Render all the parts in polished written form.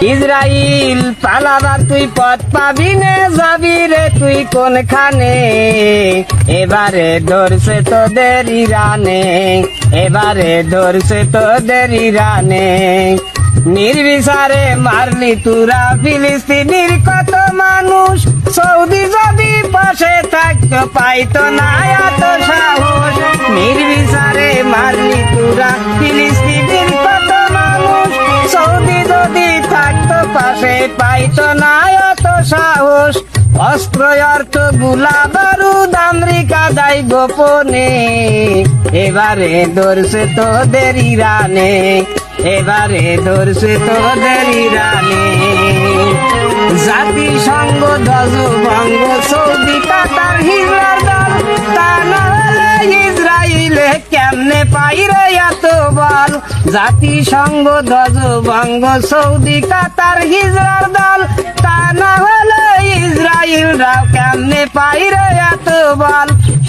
ইসরাইল পালাবার তুই পথ পাবি নে, যাবি রে তুই কোনখানে? এবারে ধরছে তোদের ইরানে, এবারে ধরছে তোদের ইরানে। নির্বিচারে মারলি তুরা ফিলিস্তিনির কত মানুষ, সৌদি যদি পাশে থাকতো পাইতো না এত সাহস। নির্বিচারে মারলি তুরা ফিলিস্তিনির কত মানুষ, সৌদি যদি থাকতো পাশে পাইতো না এত সাহস। অস্ত্র অর্থ গুলা বারুদ আমেরিকা দায় গোপনে, এবারে ধরছে তোদের ইরানে, এবারে ধরছে তোদের ইরানে। জাতিসংঘ ধ্বজভঙ্গ সৌদি কাতার হিজড়ার দল, তা না হলে ইসরায়েলে কেমনে পাইরে এত বল? জাতিসংঘ ধ্বজভঙ্গ সৌদি কাতার হিজড়ার দল, তা না হলে ইসরায়েলরাও কেমনে পাইরে এত বল?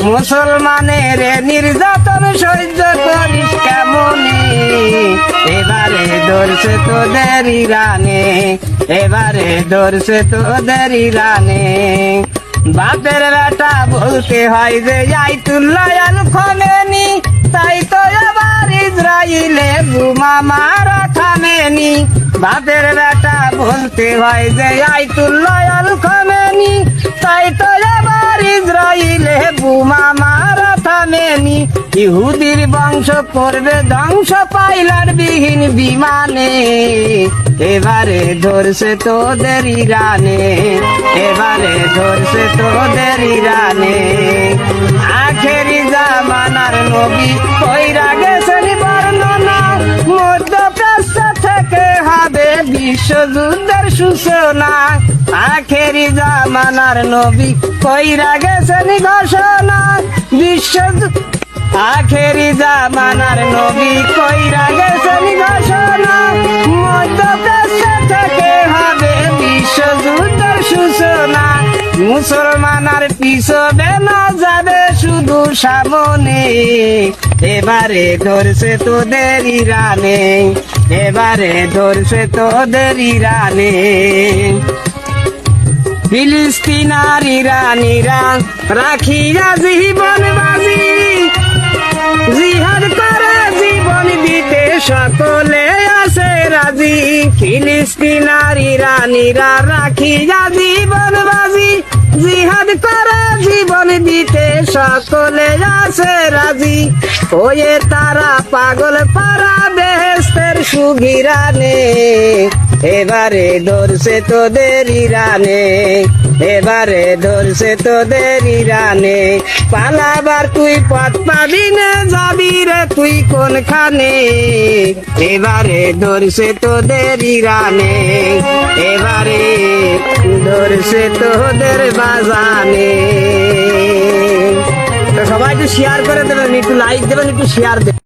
মুসলমানের নির্যাতন সহ্য করিস কেমনে? এবারে ধরছে তোদের ইরানে, এবারে ধরছে তোদের ইরানে। বাপের বেটা বলতে হয় যে আয়াতুল্লাহ আল খামেনি, তাই তো এবার ইসরায়েলে বোমা মারা থামেনি। বাপের বেটা বলতে হয় যে আয়াতুল্লাহ আল খামেনি, তাই তো এবার ইসরায়েলে বোমা মারা থামেনি। ইহুদির বংশ করবে ধ্বংস পাইলট বিহীন বিমানে, এবারে ধরছে তোদের ইরানে, এবারে ধরছে তোদের ইরানে। আখেরি জামানার নবী কইরা গেছেন বর্ণনা, মধ্যপ্রাচ্য থেকে হবে বিশ্বযুদ্ধের সূচনা। আখেরি জামানার নবী কইরা গেছেন ঘোষণা, বিশ্বযুদ্ধ। আখেরি জামানার নবী কইরা গেছেন ঘোষণা, মধ্যপ্রাচ্য থেকে হবে বিশ্বযুদ্ধের সূচনা। মুসলমান আর পিছবে না, যাবে শুধু সামনে, এবারে ধরছে তোদের ইরানে, এবারে ধরছে তোদের ইরানে। ফিলিস্তিন আর ইরানিরা রাখিয়া জীবন বাজি, জিহাদ করে জীবন দিতে সকলে আছে রাজি। ফিলিস্তিন আর ইরানিরা রাখিয়া জীবন বাজি, জিহাদ করে জীবন দিতে সকলে আছে রাজি। ওয়ে তারা পাগল পারা বেহেস্তের সুগিরানে, এবারে ধরছে তোদের ইরানে, এবারে ধরছে তোদের ইরানে। পালাবার তুই পথ পাবি না, যাবি রে তুই কোনখানে? এবারে ধরছে তোদের ইরানে, এবারে ধরছে তোদের বাজানে। তো সবাই একটু শেয়ার করে দেবেন, একটু লাইক দেবেন, একটু শেয়ার দেবেন।